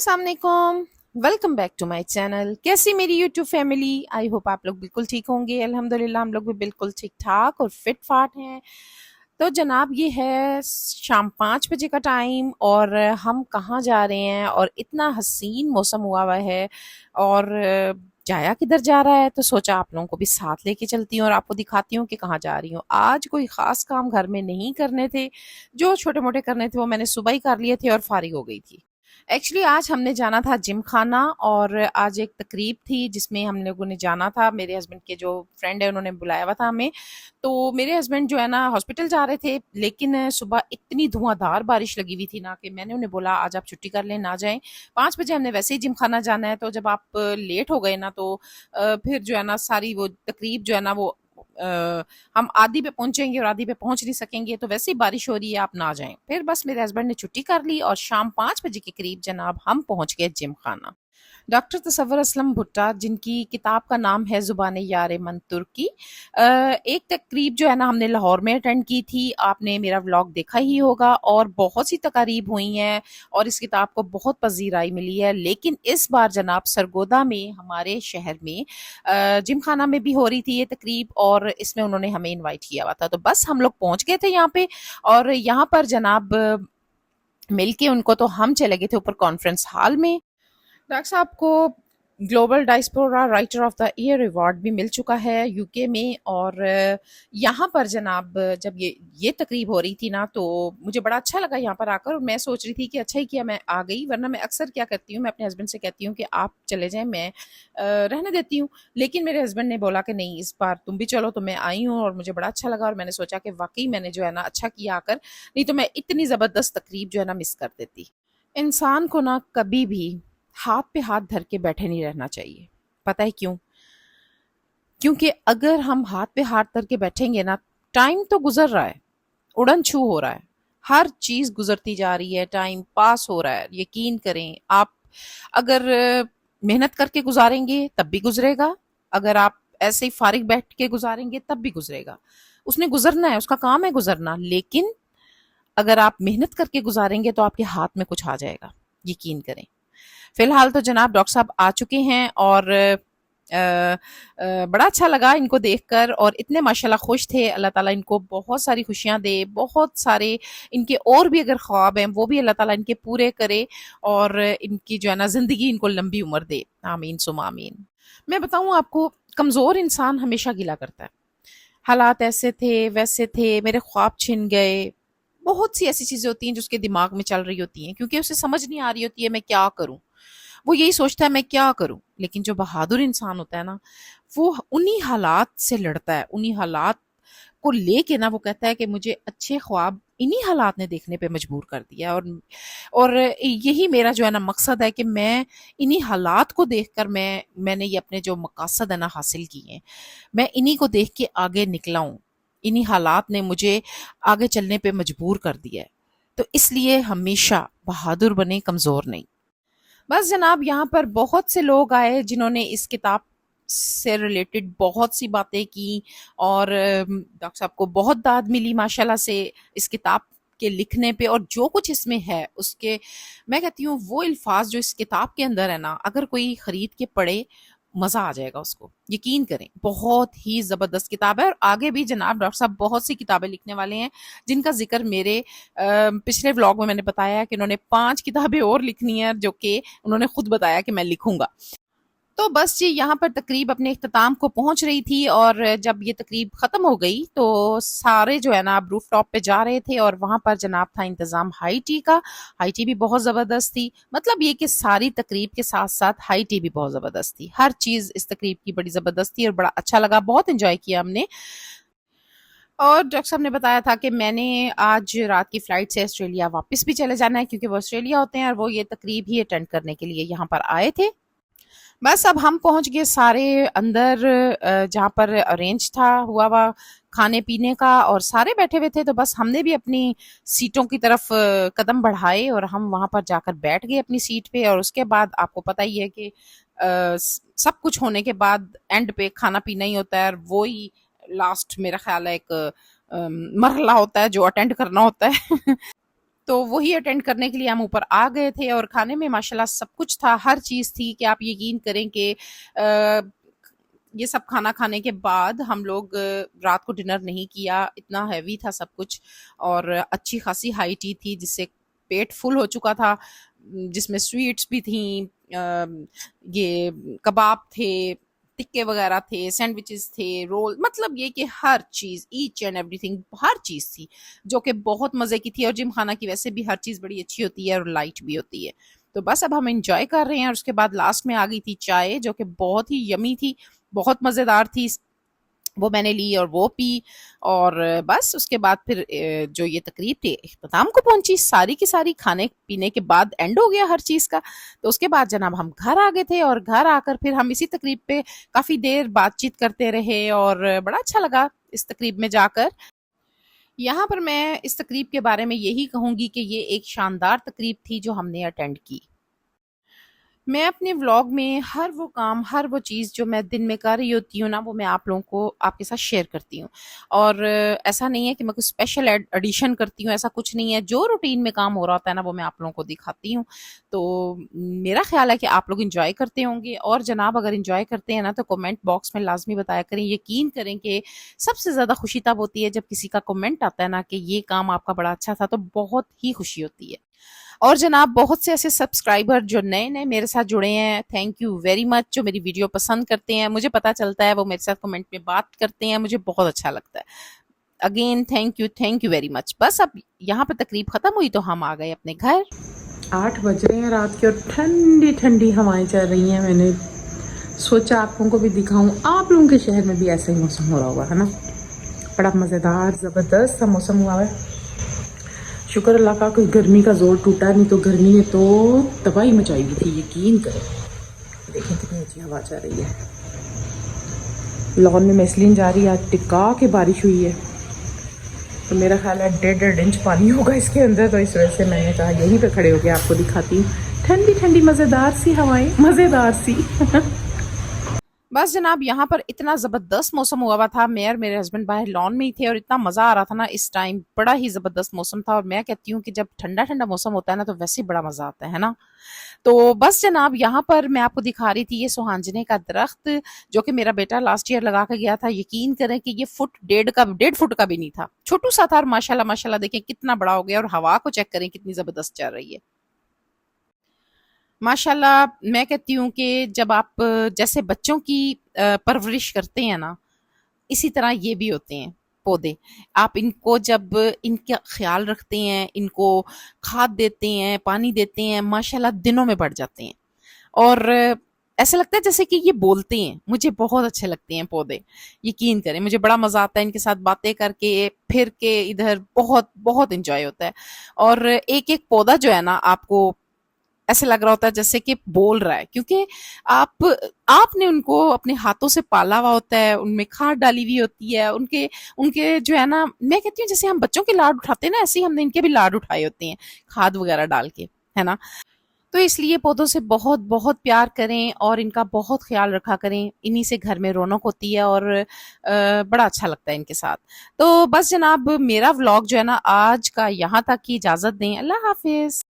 अस्सलाम वालेकुम। Welcome back to my channel. कैसी मेरी यूट्यूब फैमिली? आई होप आप लोग बिल्कुल ठीक होंगे। अल्हम्दुलिल्लाह हम लोग भी बिल्कुल ठीक ठाक और फिट फाट हैं। तो जनाब ये है शाम 5 बजे का टाइम और हम कहाँ जा रहे हैं और इतना हसीन मौसम हुआ हुआ है और जाया किधर जा रहा है, तो सोचा आप लोगों को भी साथ लेके चलती हूँ और आपको दिखाती हूँ कि कहाँ जा रही हूँ। आज कोई ख़ास काम घर में नहीं करने थे, जो छोटे मोटे करने थे वो मैंने सुबह ही कर लिए थे और फारिग हो गई थी। एक्चुअली आज हमने जाना था जिम खाना और आज एक तकरीब थी जिसमें हम लोगों ने जाना था। मेरे हस्बैंड के जो फ्रेंड है उन्होंने बुलाया हुआ था हमें। तो मेरे हस्बैंड जो है ना हॉस्पिटल जा रहे थे, लेकिन सुबह इतनी धुआंधार बारिश लगी हुई थी ना कि मैंने उन्हें बोला आज आप छुट्टी कर लें, ना जाएं। 5 बजे हमने वैसे ही जिम खाना जाना है, तो जब आप लेट हो गए ना तो फिर जो है ना सारी वो तकरीब जो है ना वो हम आधी पे पहुंचेंगे और आधी पे पहुंच नहीं सकेंगे, तो वैसे ही बारिश हो रही है, आप ना जाएं। फिर बस मेरे हस्बैंड ने छुट्टी कर ली और शाम 5 बजे के करीब जनाब हम पहुंच गए जिम खाना। डॉक्टर तसव्वुर असलम भुट्टा, जिनकी किताब का नाम है ज़ुबान यार मन तुर्की। एक तकरीब जो है ना हमने लाहौर में अटेंड की थी, आपने मेरा व्लॉग देखा ही होगा और बहुत सी तकारीब हुई हैं और इस किताब को बहुत पजीराई मिली है। लेकिन इस बार जनाब सरगोदा में हमारे शहर में जिम खाना में भी हो रही थी ये तकरीब और इसमें उन्होंने हमें इनवाइट किया हुआ था। तो बस हम लोग पहुंच गए थे यहाँ पे और यहाँ पर जनाब मिल के उनको तो हम चले गए थे ऊपर कॉन्फ्रेंस हॉल में। डॉक्टर साहब को global diaspora writer of the year award भी मिल चुका है यूके में। और यहाँ पर जनाब जब ये तकरीब हो रही थी ना तो मुझे बड़ा अच्छा लगा यहाँ पर आकर। और मैं सोच रही थी कि अच्छा ही किया मैं आ गई, वरना मैं अक्सर क्या करती हूँ, मैं अपने हस्बैंड से कहती हूँ कि आप चले जाएं, मैं रहने देती हूँ। लेकिन मेरे हस्बैंड ने बोला कि नहीं इस बार तुम भी चलो, तो मैं आई हूँ और मुझे बड़ा अच्छा लगा और मैंने सोचा कि वाकई मैंने जो है ना अच्छा किया आकर, नहीं तो मैं इतनी ज़बरदस्त तकरीब जो है ना मिस कर देती। इंसान को ना कभी भी हाथ पे हाथ धर के बैठे नहीं रहना चाहिए। पता है क्यों? क्योंकि अगर हम हाथ पे हाथ धर के बैठेंगे ना, टाइम तो गुजर रहा है, उड़न छू हो रहा है, हर चीज गुजरती जा रही है, टाइम पास हो रहा है। यकीन करें आप, अगर मेहनत करके गुजारेंगे तब भी गुजरेगा, अगर आप ऐसे ही फारिग बैठ के गुजारेंगे तब भी गुजरेगा। उसने गुजरना है, उसका काम है गुजरना। लेकिन अगर आप मेहनत करके गुजारेंगे तो आपके हाथ में कुछ आ जाएगा, यकीन करें। फिलहाल तो जनाब डॉक्टर साहब आ चुके हैं और बड़ा अच्छा लगा इनको देखकर और इतने माशाल्लाह खुश थे। अल्लाह ताला इनको बहुत सारी खुशियां दे, बहुत सारे इनके और भी अगर ख्वाब हैं वो भी अल्लाह ताला इनके पूरे करे और इनकी जो है ना जिंदगी इनको लंबी उम्र दे। आमीन सुम आमीन। मैं बताऊं आपको, कमजोर इंसान हमेशा गिला करता है, हालात ऐसे थे वैसे थे, मेरे ख्वाब छिन गए। बहुत सी ऐसी चीजें होती हैं जो उसके दिमाग में चल रही होती हैं, क्योंकि उसे समझ नहीं आ रही होती है मैं क्या करूं। वो यही सोचता है मैं क्या करूं। लेकिन जो बहादुर इंसान होता है ना, वो उन्हीं हालात से लड़ता है, उन्हीं हालात को लेके ना वो कहता है कि मुझे अच्छे ख्वाब इन्हीं हालात ने देखने पे मजबूर कर दिया। और यही मेरा जो है ना मकसद है कि मैं इन्हीं हालात को देखकर मैंने ये अपने जो मकासद है ना हासिल किए हैं, मैं इन्हीं को देख के आगे निकला हूँ। इन्हीं हालात ने मुझे आगे चलने पे मजबूर कर दिया है। तो इसलिए हमेशा बहादुर बने, कमजोर नहीं। बस जनाब यहाँ पर बहुत से लोग आए जिन्होंने इस किताब से रिलेटेड बहुत सी बातें की और डॉक्टर साहब को बहुत दाद मिली माशाल्लाह से इस किताब के लिखने पे। और जो कुछ इसमें है उसके, मैं कहती हूँ वो अल्फाज जो इस किताब के अंदर है ना, अगर कोई खरीद के पढ़े मजा आ जाएगा उसको, यकीन करें। बहुत ही जबरदस्त किताब है और आगे भी जनाब डॉक्टर साहब बहुत सी किताबें लिखने वाले हैं जिनका जिक्र मेरे पिछले व्लॉग में मैंने बताया है कि उन्होंने 5 किताबें और लिखनी है, जो कि उन्होंने खुद बताया कि मैं लिखूंगा। तो बस जी यहाँ पर तकरीब अपने इख्तिताम को पहुंच रही थी और जब ये तकरीब ख़त्म हो गई तो सारे जो है ना अब रूफ टॉप पे जा रहे थे और वहाँ पर जनाब था इंतज़ाम हाई टी का। हाई टी भी बहुत ज़बरदस्त थी, मतलब ये कि सारी तकरीब के साथ साथ हाई टी भी बहुत ज़बरदस्त थी। हर चीज़ इस तकरीब की बड़ी ज़बरदस्त थी और बड़ा अच्छा लगा, बहुत इंजॉय किया हमने। और डॉक्टर साहब ने बताया था कि मैंने आज रात की फ़्लाइट से ऑस्ट्रेलिया वापस भी चले जाना है, क्योंकि वो ऑस्ट्रेलिया होते हैं और वो ये तकरीब ही अटेंड करने के लिए यहाँ पर आए थे। बस अब हम पहुंच गए सारे अंदर, जहाँ पर अरेंज था हुआ हुआ खाने पीने का और सारे बैठे हुए थे। तो बस हमने भी अपनी सीटों की तरफ कदम बढ़ाए और हम वहां पर जाकर बैठ गए अपनी सीट पे। और उसके बाद आपको पता ही है कि सब कुछ होने के बाद एंड पे खाना पीना ही होता है और वो ही लास्ट मेरा ख्याल है एक मरहला होता है जो अटेंड करना होता है। तो वही अटेंड करने के लिए हम ऊपर आ गए थे और खाने में माशाल्लाह सब कुछ था, हर चीज़ थी कि आप यकीन करें कि ये सब खाना खाने के बाद हम लोग रात को डिनर नहीं किया, इतना हैवी था सब कुछ और अच्छी खासी हाई टी थी जिससे पेट फुल हो चुका था, जिसमें स्वीट्स भी थी, ये कबाब थे, टिक्के वगैरह थे, सैंडविचेस थे, रोल, मतलब ये कि हर चीज़, ईच एंड एवरीथिंग, हर चीज़ थी जो कि बहुत मज़े की थी। और जिम खाना की वैसे भी हर चीज़ बड़ी अच्छी होती है और लाइट भी होती है। तो बस अब हम एंजॉय कर रहे हैं और उसके बाद लास्ट में आ गई थी चाय जो कि बहुत ही यमी थी, बहुत मज़ेदार थी। वो मैंने ली और वो पी और बस उसके बाद फिर जो ये तकरीब थी इख्तिताम को पहुंची, सारी की सारी खाने पीने के बाद एंड हो गया हर चीज़ का। तो उसके बाद जनाब हम घर आ गए थे और घर आकर फिर हम इसी तकरीब पे काफ़ी देर बातचीत करते रहे और बड़ा अच्छा लगा इस तकरीब में जाकर। यहाँ पर मैं इस तकरीब के बारे में यही कहूँगी कि ये एक शानदार तकरीब थी जो हमने अटेंड की। मैं अपने व्लॉग में हर वो काम, हर वो चीज़ जो मैं दिन में कर रही होती हूँ ना, वो मैं आप लोगों को आपके साथ शेयर करती हूँ। और ऐसा नहीं है कि मैं कुछ स्पेशल एडिशन करती हूँ, ऐसा कुछ नहीं है। जो रूटीन में काम हो रहा होता है ना, वो मैं आप लोगों को दिखाती हूँ। तो मेरा ख्याल है कि आप लोग एंजॉय करते होंगे और जनाब अगर एंजॉय करते हैं ना, तो कमेंट बॉक्स में लाज़मी बताया करें। यकीन करें कि सबसे ज़्यादा खुशी तब होती है जब किसी का कमेंट आता है ना कि ये काम आपका बड़ा अच्छा था, तो बहुत ही खुशी होती है। और जनाब बहुत से ऐसे सब्सक्राइबर जो नए-नए मेरे साथ जुड़े हैं, थैंक यू वेरी मच, जो मेरी वीडियो पसंद करते हैं, मुझे पता चलता है वो मेरे साथ कमेंट में बात करते हैं, मुझे बहुत अच्छा लगता है। Again thank you very much. बस अब यहाँ पे तकरीब खत्म हुई तो हम आ गए अपने घर। 8 बज रहे हैं रात के और ठंडी ठंडी हवाएं चल रही हैं। मैंने सोचा आप लोगों को भी दिखाऊं, आप लोगों के शहर में भी ऐसा ही मौसम हो रहा होगा, है ना। बड़ा मज़ेदार ज़बरदस्त सा मौसम हुआ है। शुक्र अल्लाह का कोई गर्मी का जोर टूटा, नहीं तो गर्मी ने तो तबाही मचाई हुई थी, यकीन करें। देखें कितनी अच्छी हवा चल रही है। लॉन में मैसलिन जा रही है, आज टिका के बारिश हुई है, तो मेरा ख्याल है 1.5 पानी होगा इसके अंदर। तो इस वजह से मैंने कहा यहीं पे खड़े होकर आपको दिखाती हूँ ठंडी ठंडी मज़ेदार सी हवाएं, मज़ेदार सी। बस जनाब यहाँ पर इतना ज़बरदस्त मौसम हुआ हुआ था, मैं और मेरे हस्बैंड बाहर लॉन में ही थे और इतना मज़ा आ रहा था ना इस टाइम, बड़ा ही ज़बरदस्त मौसम था। और मैं कहती हूँ कि जब ठंडा ठंडा मौसम होता है ना, तो वैसे ही बड़ा मज़ा आता है ना। तो बस जनाब यहाँ पर मैं आपको दिखा रही थी ये सुहांजने का दरख्त जो कि मेरा बेटा लास्ट ईयर लगा के गया था। यकीन करें कि ये फुट डेढ़ फुट का भी नहीं था, छोटू सा था और माशाल्लाह माशाल्लाह देखें कितना बड़ा हो गया। और हवा को चेक करें कितनी ज़बरदस्त चल रही है माशाल्लाह। मैं कहती हूँ कि जब आप जैसे बच्चों की परवरिश करते हैं ना, इसी तरह ये भी होते हैं पौधे। आप इनको जब इनका ख्याल रखते हैं, इनको खाद देते हैं, पानी देते हैं, माशाल्लाह दिनों में बढ़ जाते हैं। और ऐसा लगता है जैसे कि ये बोलते हैं। मुझे बहुत अच्छे लगते हैं पौधे, यकीन करें मुझे बड़ा मज़ा आता है इनके साथ बातें करके, फिर के इधर बहुत बहुत इंजॉय होता है। और एक एक पौधा जो है ना, आपको ऐसे लग रहा होता है जैसे कि बोल रहा है, क्योंकि आप आपने उनको अपने हाथों से पाला हुआ होता है, उनमें खाद डाली हुई होती है, उनके उनके जो है ना, मैं कहती हूँ जैसे हम बच्चों के लाड उठाते हैं ना, ऐसे ही हमने इनके भी लाड उठाए होते हैं, खाद वगैरह डाल के, है ना। तो इसलिए पौधों से बहुत बहुत प्यार करें और इनका बहुत ख्याल रखा करें, इन्हीं से घर में रौनक होती है और बड़ा अच्छा लगता है इनके साथ। तो बस जनाब मेरा व्लॉग जो है ना आज का यहाँ तक की इजाज़त दें। अल्लाह हाफिज़।